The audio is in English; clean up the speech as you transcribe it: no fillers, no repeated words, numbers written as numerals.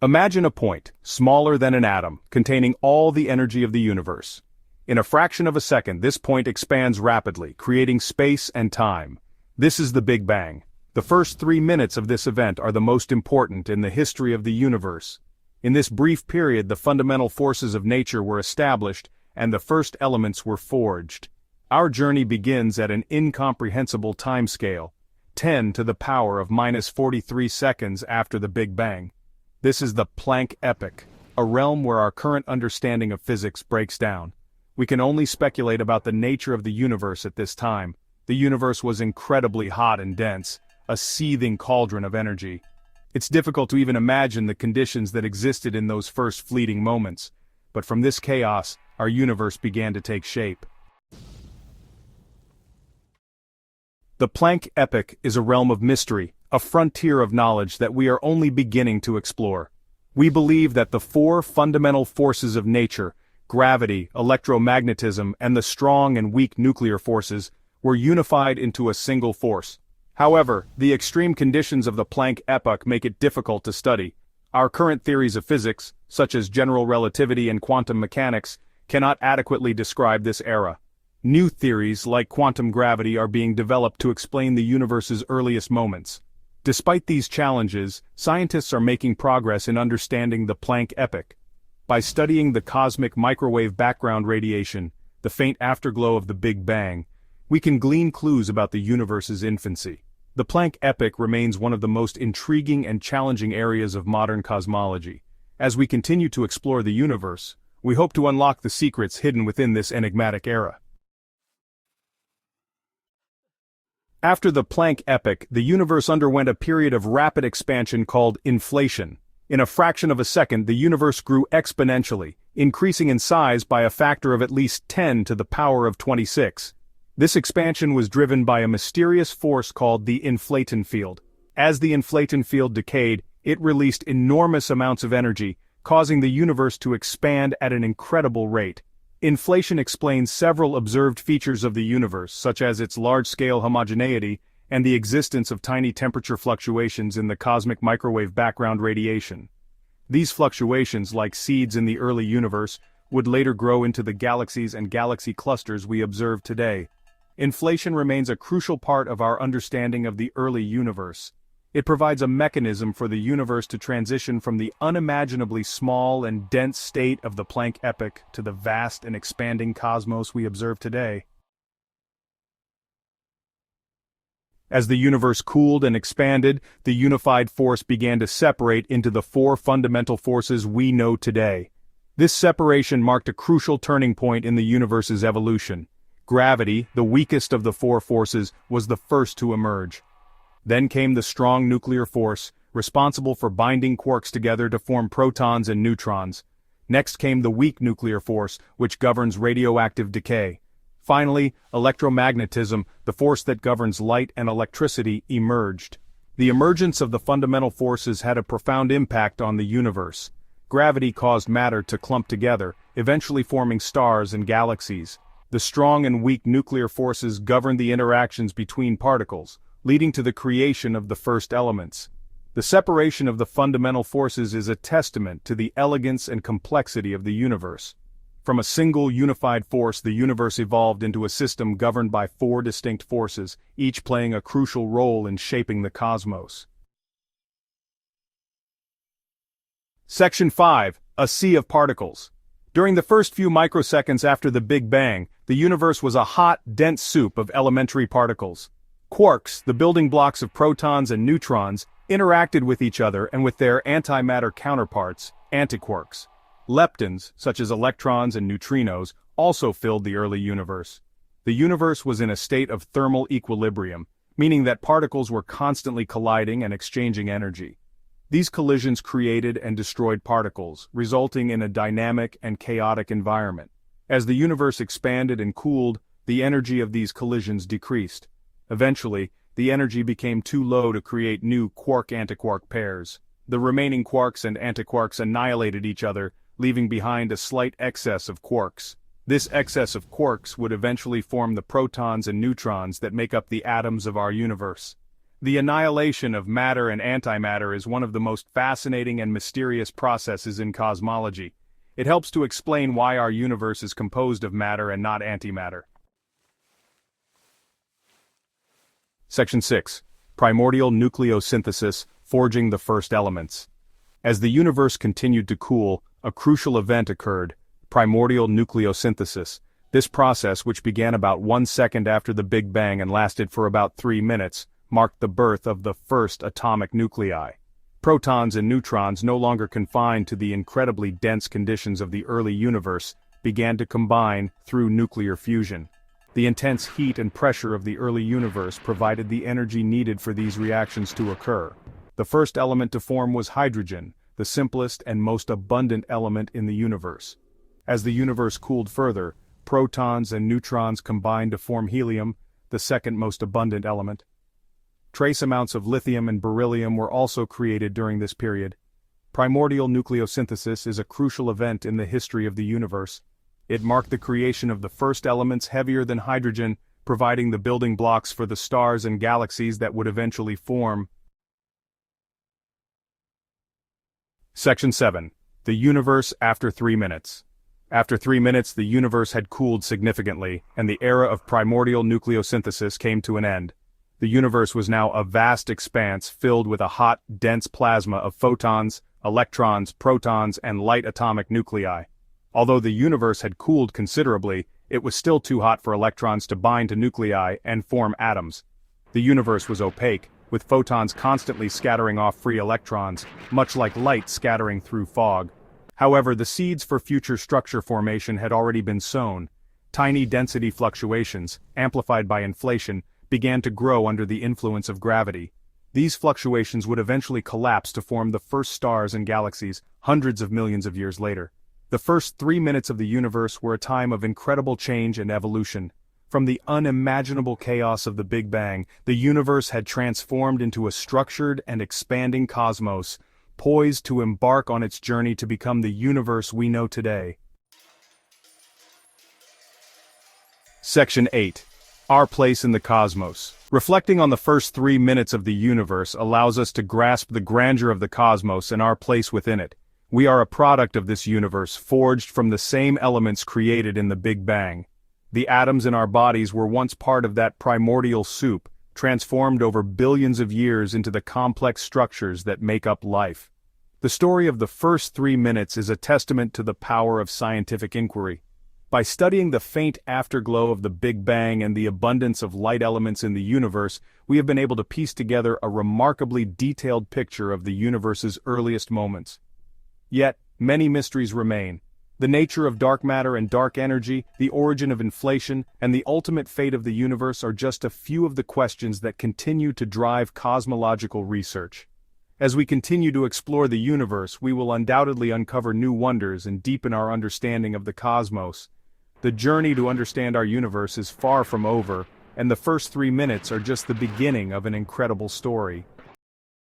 Imagine a point, smaller than an atom, containing all the energy of the universe. In a fraction of a second, this point expands rapidly, creating space and time. This is the Big Bang. The first 3 minutes of this event are the most important in the history of the universe. In this brief period, the fundamental forces of nature were established, and the first elements were forged. Our journey begins at an incomprehensible timescale, 10 to the power of minus 43 seconds after the Big Bang. This is the Planck epoch, a realm where our current understanding of physics breaks down. We can only speculate about the nature of the universe at this time. The universe was incredibly hot and dense, a seething cauldron of energy. It's difficult to even imagine the conditions that existed in those first fleeting moments. But from this chaos, our universe began to take shape. The Planck epoch is a realm of mystery, a frontier of knowledge that we are only beginning to explore. We believe that the 4 fundamental forces of nature, gravity, electromagnetism, and the strong and weak nuclear forces, were unified into a single force. However, the extreme conditions of the Planck epoch make it difficult to study. Our current theories of physics, such as general relativity and quantum mechanics, cannot adequately describe this era. New theories like quantum gravity are being developed to explain the universe's earliest moments. Despite these challenges, scientists are making progress in understanding the Planck epoch. By studying the cosmic microwave background radiation, the faint afterglow of the Big Bang, we can glean clues about the universe's infancy. The Planck epoch remains one of the most intriguing and challenging areas of modern cosmology. As we continue to explore the universe, we hope to unlock the secrets hidden within this enigmatic era. After the Planck epoch, the universe underwent a period of rapid expansion called inflation. In a fraction of a second, the universe grew exponentially, increasing in size by a factor of at least 10 to the power of 26. This expansion was driven by a mysterious force called the inflaton field. As the inflaton field decayed, it released enormous amounts of energy, causing the universe to expand at an incredible rate. Inflation explains several observed features of the universe, such as its large-scale homogeneity and the existence of tiny temperature fluctuations in the cosmic microwave background radiation. These fluctuations, like seeds in the early universe, would later grow into the galaxies and galaxy clusters we observe today. Inflation remains a crucial part of our understanding of the early universe. It provides a mechanism for the universe to transition from the unimaginably small and dense state of the Planck epoch to the vast and expanding cosmos we observe today. As the universe cooled and expanded, the unified force began to separate into the 4 fundamental forces we know today. This separation marked a crucial turning point in the universe's evolution. Gravity, the weakest of the 4 forces, was the first to emerge. Then came the strong nuclear force, responsible for binding quarks together to form protons and neutrons. Next came the weak nuclear force, which governs radioactive decay. Finally, electromagnetism, the force that governs light and electricity, emerged. The emergence of the fundamental forces had a profound impact on the universe. Gravity caused matter to clump together, eventually forming stars and galaxies. The strong and weak nuclear forces governed the interactions between particles, leading to the creation of the first elements. The separation of the fundamental forces is a testament to the elegance and complexity of the universe. From a single unified force, the universe evolved into a system governed by 4 distinct forces, each playing a crucial role in shaping the cosmos. Section 5. A sea of particles. During the first few microseconds after the Big Bang, the universe was a hot, dense soup of elementary particles. Quarks, the building blocks of protons and neutrons, interacted with each other and with their antimatter counterparts, antiquarks. Leptons, such as electrons and neutrinos, also filled the early universe. The universe was in a state of thermal equilibrium, meaning that particles were constantly colliding and exchanging energy. These collisions created and destroyed particles, resulting in a dynamic and chaotic environment. As the universe expanded and cooled, the energy of these collisions decreased. Eventually, the energy became too low to create new quark-antiquark pairs. The remaining quarks and antiquarks annihilated each other, leaving behind a slight excess of quarks. This excess of quarks would eventually form the protons and neutrons that make up the atoms of our universe. The annihilation of matter and antimatter is one of the most fascinating and mysterious processes in cosmology. It helps to explain why our universe is composed of matter and not antimatter. Section 6. Primordial nucleosynthesis, forging the first elements. As the universe continued to cool, a crucial event occurred: primordial nucleosynthesis. This process, which began about 1 second after the Big Bang and lasted for about 3 minutes, marked the birth of the first atomic nuclei. Protons and neutrons, no longer confined to the incredibly dense conditions of the early universe, began to combine through nuclear fusion. The intense heat and pressure of the early universe provided the energy needed for these reactions to occur. The first element to form was hydrogen, the simplest and most abundant element in the universe. As the universe cooled further, protons and neutrons combined to form helium, the second most abundant element. Trace amounts of lithium and beryllium were also created during this period. Primordial nucleosynthesis is a crucial event in the history of the universe. It marked the creation of the first elements heavier than hydrogen, providing the building blocks for the stars and galaxies that would eventually form. Section 7. The universe after 3 minutes. After 3 minutes, the universe had cooled significantly, and the era of primordial nucleosynthesis came to an end. The universe was now a vast expanse filled with a hot, dense plasma of photons, electrons, protons, and light atomic nuclei. Although the universe had cooled considerably, it was still too hot for electrons to bind to nuclei and form atoms. The universe was opaque, with photons constantly scattering off free electrons, much like light scattering through fog. However, the seeds for future structure formation had already been sown. Tiny density fluctuations, amplified by inflation, began to grow under the influence of gravity. These fluctuations would eventually collapse to form the first stars and galaxies, hundreds of millions of years later. The first 3 minutes of the universe were a time of incredible change and evolution. From the unimaginable chaos of the Big Bang, the universe had transformed into a structured and expanding cosmos, poised to embark on its journey to become the universe we know today. Section 8. Our place in the cosmos. Reflecting on the first 3 minutes of the universe allows us to grasp the grandeur of the cosmos and our place within it. We are a product of this universe, forged from the same elements created in the Big Bang. The atoms in our bodies were once part of that primordial soup, transformed over billions of years into the complex structures that make up life. The story of the first 3 minutes is a testament to the power of scientific inquiry. By studying the faint afterglow of the Big Bang and the abundance of light elements in the universe, we have been able to piece together a remarkably detailed picture of the universe's earliest moments. Yet, many mysteries remain. The nature of dark matter and dark energy, the origin of inflation, and the ultimate fate of the universe are just a few of the questions that continue to drive cosmological research. As we continue to explore the universe, we will undoubtedly uncover new wonders and deepen our understanding of the cosmos. The journey to understand our universe is far from over, and the first 3 minutes are just the beginning of an incredible story.